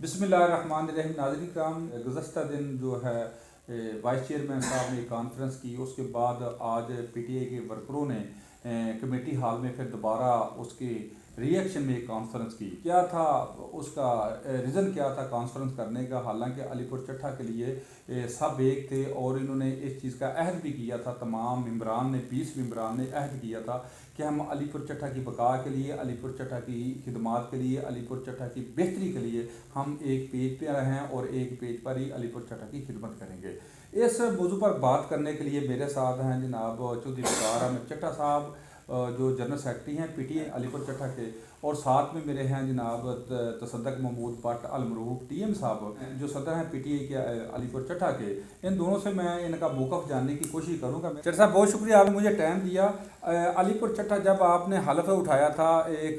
बिस्मिल्लाहिर्रहमानिर्रहीम। नाज़रीन करام, गुज़श्ता दिन जो है वाइस चेयरमैन साहब ने कॉन्फ्रेंस की, उसके बाद आज पीटीआई के वर्करों ने कमेटी हॉल में फिर दोबारा उसके रिएक्शन में एक कॉन्फ्रेंस की। क्या था उसका रीज़न, क्या था कॉन्फ्रेंस करने का? हालांकि अलीपुर चट्ठा के लिए सब एक थे और इन्होंने इस चीज़ का अहद भी किया था। तमाम मेंबरान ने 20 मेंबरान ने अहद किया था कि हम अलीपुर चट्ठा की बका के लिए, अलीपुर चट्ठा की खिदमात के लिए, अलीपुर चट्ठा की बेहतरी के लिए हम एक पेज पे रहें और एक पेज पर ही अलीपुर चट्ठा की खिदमत करेंगे। इस मौजू पर बात करने के लिए मेरे साथ हैं जनाब चौधरी वक़ार अहमद चट्ठा साहब, जो जनरल सेक्रेटरी हैं पीटीआई अलीपुर चट्ठा के, और साथ में मेरे हैं जनाब तसद्दुक़ महमूद भट्ट अलमरूफ टीएम साहब, जो सदर हैं पीटीआई के अलीपुर चट्ठा के। इन दोनों से मैं इनका मौक़िफ़ जानने की कोशिश करूँगा। चट्टा साहब, बहुत शुक्रिया, आपने मुझे टाइम दिया। अलीपुर चट्ठा जब आपने हलफ उठाया था, एक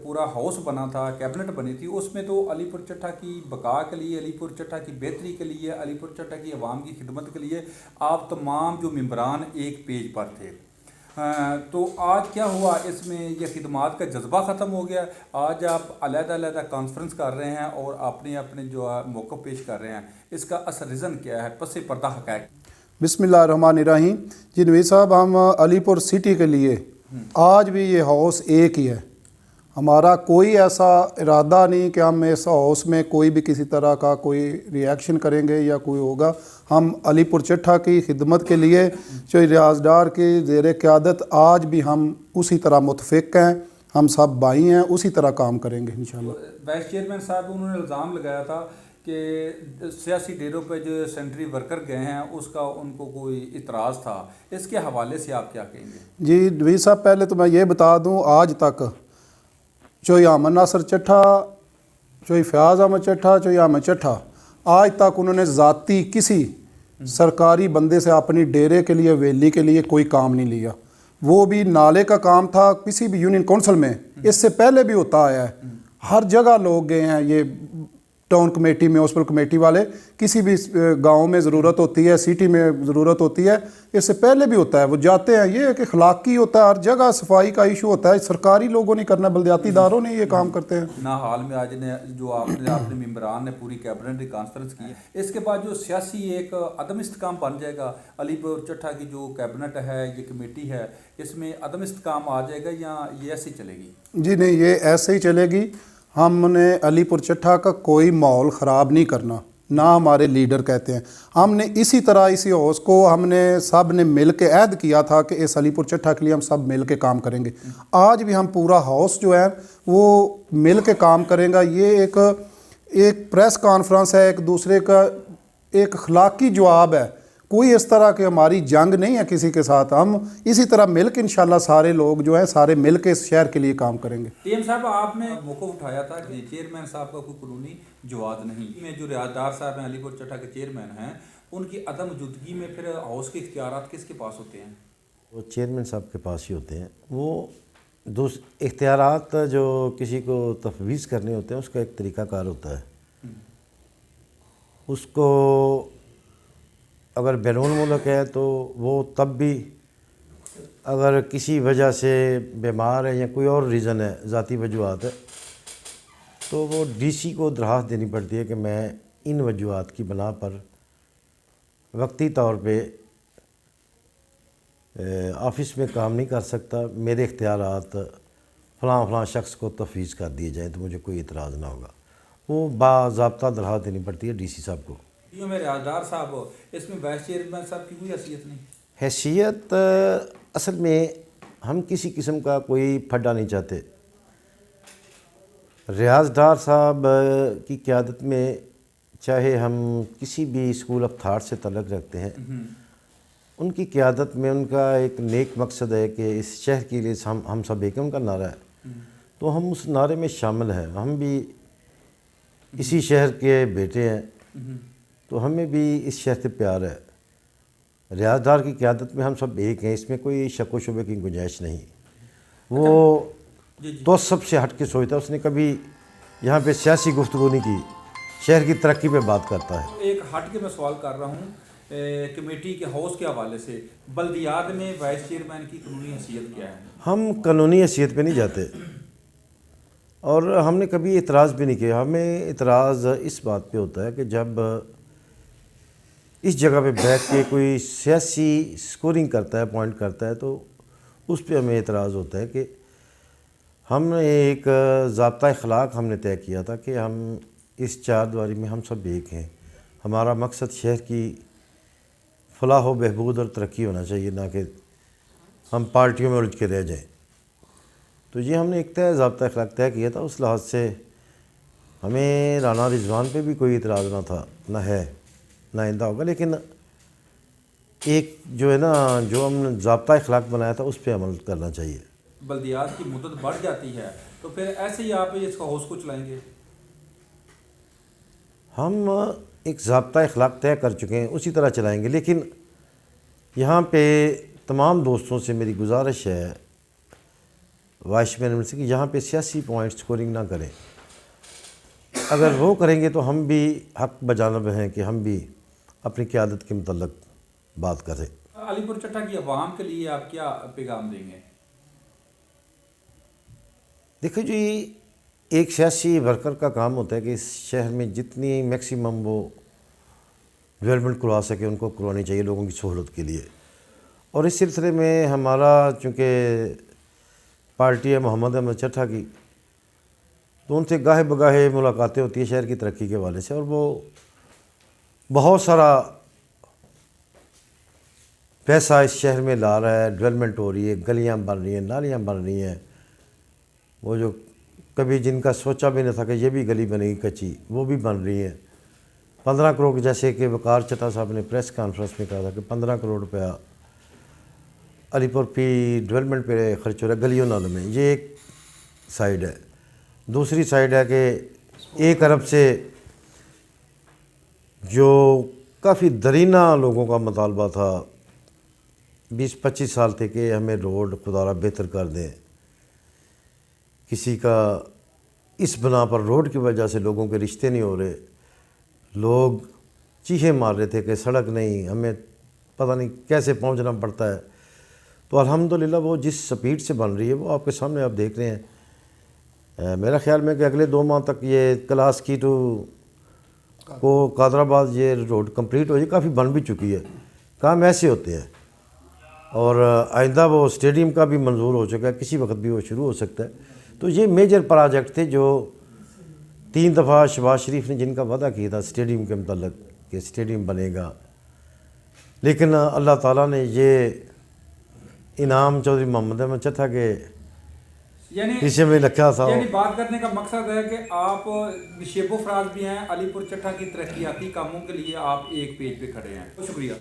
पूरा हाउस बना था, कैबिनेट बनी थी, उसमें तो अलीपुर चट्ठा की बका के लिए, अलीपुर चट्ठा की बेहतरी के लिए, अलीपुर चट्ठा की आवाम की खिदमत के लिए आप तमाम जो मेंबरान एक पेज पर थे। तो आज क्या हुआ, इसमें यह खिदमात का जज्बा ख़त्म हो गया। आज आप अलग-अलग कॉन्फ्रेंस कर रहे हैं और अपने अपने जो मौक़िफ़ पेश कर रहे हैं, इसका असल रीज़न क्या है? पस पर्दा हक़ाइक़। बिस्मिल्लाहिर्रहमानिर्रहीम। जी नवीद साहब, हम अलीपुर सिटी के लिए आज भी ये हाउस एक ही है। हमारा कोई ऐसा इरादा नहीं कि हम इस हाउस में कोई भी किसी तरह का कोई रिएक्शन करेंगे या कोई होगा। हम अलीपुर चट्ठा की खिदमत के लिए जो रियाजदार की ज़ेर क़यादत आज भी हम उसी तरह मुतफ़िक़ हैं। हम सब भाई हैं, उसी तरह काम करेंगे इंशाअल्लाह। वाइस चेयरमैन साहब, उन्होंने इल्ज़ाम लगाया था कि सियासी डेरों पे जो सेंट्री वर्कर गए हैं उसका उनको कोई इतराज़ था। इसके हवाले से आप क्या कहेंगे? जी नवीद साहब, पहले तो मैं ये बता दूँ, आज तक चोई अहमद नासर चट्ठा, चोई फयाज़ अहमद चट्ठा, चोई अहमद चट्ठा, आज तक उन्होंने ज़ाती किसी सरकारी बंदे से अपनी डेरे के लिए, वैली के लिए कोई काम नहीं लिया। वो भी नाले का काम था किसी भी यूनियन काउंसिल में, इससे पहले भी होता आया है। हर जगह लोग गए हैं, ये टाउन कमेटी, म्यूनसिपल कमेटी वाले, किसी भी गांव में ज़रूरत होती है, सिटी में ज़रूरत होती है, इससे पहले भी होता है, वो जाते हैं। ये कि अखलाकी होता है, हर जगह सफाई का इशू होता है। सरकारी लोगों ने करना, बलदियाती इदारों ने ये काम करते हैं ना। हाल में आज ने जो आपने मेंबरान ने पूरी कैबिनेट की कॉन्फ्रेंस की है, इसके बाद जो सियासी एक अदम इस्तेकाम बन जाएगा, अलीपुर चट्ठा की जो कैबिनेट है, ये कमेटी है, इसमें अदम इस्तेकाम आ जाएगा या ये ऐसे ही चलेगी? जी नहीं, ये ऐसे ही चलेगी। हमने अलीपुर चट्ठा का कोई माहौल ख़राब नहीं करना, ना हमारे लीडर कहते हैं। हमने इसी तरह इसी हाउस को हमने सब ने मिल के अहद किया था कि इस अलीपुर चट्ठा के लिए हम सब मिल के काम करेंगे। आज भी हम पूरा हाउस जो है वो मिल के काम करेंगे। ये एक प्रेस कॉन्फ्रेंस है, एक दूसरे का एक अखलाकी जवाब है। कोई इस तरह की हमारी जंग नहीं है किसी के साथ। हम इसी तरह मिल के इंशाल्लाह सारे लोग जो हैं सारे मिल के इस शहर के लिए काम करेंगे। टीएम साहब, आपने मौक़िफ़ उठाया था कि चेयरमैन साहब का कोई कानूनी जवाब नहीं में, जो रियाजदार साहब हैं अलीपुर चट्ठा के चेयरमैन हैं, उनकी अदम मौजूदगी में फिर हाउस के इख्तियारात किसके पास होते हैं? वो चेयरमैन साहब के पास ही होते हैं। वो इख्तियारात जो किसी को तफवीज़ करने होते हैं उसका एक तरीक़ाकार होता है। उसको अगर बैरून मुल्क है तो वो तब भी, अगर किसी वजह से बीमार है या कोई और रीज़न है, ज़ाती वजूहात है, तो वो डीसी को दरख्वास्त देनी पड़ती है कि मैं इन वजूहात की बना पर वक्ती तौर पे ऑफ़िस में काम नहीं कर सकता, मेरे इख्तियारात फ़लाँ शख्स को तफवीज़ कर दिए जाएँ तो मुझे कोई इतराज़ ना होगा। वो बाज़ाब्ता दरख्वास्त देनी पड़ती है डीसी साहब को। जो मेरे रियाजदार साहब, इसमें वाइस चेयरमैन साहब की कोई हैसियत नहीं? हैसियत असल में हम किसी किस्म का कोई फड्डा नहीं चाहते। रियाजदार साहब की क़यादत में चाहे हम किसी भी स्कूल ऑफ थाट से तल्लुक़ रखते हैं, उनकी क़यादत में उनका एक नेक मकसद है कि इस शहर के लिए हम सब एक, उनका नारा है, तो हम उस नारे में शामिल हैं। हम भी इसी शहर के बेटे हैं, तो हमें भी इस शहर से प्यार है। रियाजदार की क़यादत में हम सब एक हैं, इसमें कोई शक व शुबे की गुंजाइश नहीं। वो तो सबसे हट के सोचता है, उसने कभी यहाँ पे सियासी गुफ्तगू नहीं की, शहर की तरक्की पे बात करता है। एक हट के मैं सवाल कर रहा हूँ कमेटी के हाउस के हवाले से, बल्दियात में वाइस चेयरमैन की कानूनी हैसियत क्या है? हम कानूनी हैसियत पे नहीं जाते। اور ہم نے کبھی اعتراض بھی نہیں کیا. ہمیں اعتراض اس بات پہ ہوتا ہے کہ جب اس جگہ پہ بیٹھ کے کوئی سیاسی سکورنگ کرتا ہے, پوائنٹ کرتا ہے, تو اس پہ ہمیں اعتراض ہوتا ہے کہ ہم نے ایک ضابطہ اخلاق ہم نے طے کیا تھا کہ ہم اس چار دیواری میں ہم سب ایک ہیں. ہمارا مقصد شہر کی فلاح و بہبود اور ترقی ہونا چاہیے, نہ کہ ہم پارٹیوں میں الجھ کے رہ جائیں. تو یہ ہم نے ایک ضابطہ اخلاق طے کیا تھا. اس لحاظ سے ہمیں رانا رضوان پہ بھی کوئی اعتراض نہ تھا, نہ ہے, نہ آئندہ ہوگا. لیکن ایک جو ہے نا, جو ہم نے ضابطہ اخلاق بنایا تھا اس پہ عمل کرنا چاہیے. بلدیات کی مدت بڑھ جاتی ہے تو پھر ایسے ہی آپ اس کا حوض کو چلائیں گے؟ ہم ایک ضابطہ اخلاق طے کر چکے ہیں, اسی طرح چلائیں گے. لیکن یہاں پہ تمام دوستوں سے میری گزارش ہے, وائس مینجمنٹ سے, کہ یہاں پہ سیاسی پوائنٹ سکورنگ نہ کریں. اگر وہ کریں گے تو ہم بھی حق بجانب ہیں کہ ہم بھی اپنی قیادت کے متعلق بات کریں. علی پور چٹھا کی عوام کے لیے آپ کیا پیغام دیں گے؟ دیکھو جی, ایک سیاسی ورکر کا کام ہوتا ہے کہ اس شہر میں جتنی میکسیمم وہ ڈیولپمنٹ کروا سکے ان کو کروانی چاہیے لوگوں کی سہولت کے لیے. اور اس سلسلے میں ہمارا چونکہ پارٹی ہے محمد احمد چٹھا کی, تو ان سے گاہے بگاہے ملاقاتیں ہوتی ہیں شہر کی ترقی کے حوالے سے, اور وہ بہت سارا پیسہ اس شہر میں لا رہا ہے. ڈیولپمنٹ ہو رہی ہے, گلیاں بن رہی ہیں, نالیاں بن رہی ہیں. وہ جو کبھی جن کا سوچا بھی نہ تھا کہ یہ بھی گلی بنے گی کچی, وہ بھی بن رہی ہیں. 15 کروڑ, جیسے کہ وقار چٹھا صاحب نے پریس کانفرنس میں کہا تھا کہ 15 کروڑ روپیہ علی پور پی ڈیولپمنٹ پہ خرچ ہو رہا ہے گلیوں نالوں میں. یہ ایک سائیڈ ہے. دوسری سائیڈ ہے کہ 1 ارب سے جو کافی درینہ لوگوں کا مطالبہ تھا 20-25 سال تھے کہ ہمیں روڈ خدا را بہتر کر دیں. کسی کا اس بنا پر روڈ کی وجہ سے لوگوں کے رشتے نہیں ہو رہے, لوگ چیخے مار رہے تھے کہ سڑک نہیں, ہمیں پتہ نہیں کیسے پہنچنا پڑتا ہے. تو الحمدللہ وہ جس سپیڈ سے بن رہی ہے وہ آپ کے سامنے آپ دیکھ رہے ہیں. میرا خیال میں کہ اگلے 2 ماہ تک یہ کلاس کی ٹو کو قادر آباد یہ روڈ کمپلیٹ ہو جائے. کافی بن بھی چکی ہے. کام ایسے ہوتے ہیں. اور آئندہ وہ اسٹیڈیم کا بھی منظور ہو چکا ہے, کسی وقت بھی وہ شروع ہو سکتا ہے. تو یہ میجر پروجیکٹ تھے جو 3 دفعہ شہباز شریف نے جن کا وعدہ کیا تھا اسٹیڈیم کے متعلق کہ اسٹیڈیم بنے گا. لیکن اللہ تعالیٰ نے یہ انعام چودھری محمد احمد چٹھا کے پیچھے میں رکھا تھا. یعنی بات کرنے کا مقصد ہے کہ آپ شیب و فراز بھی ہیں, علی پور چٹھا کی ترقیاتی کاموں کے لیے آپ ایک پیج پہ کھڑے ہیں. شکریہ.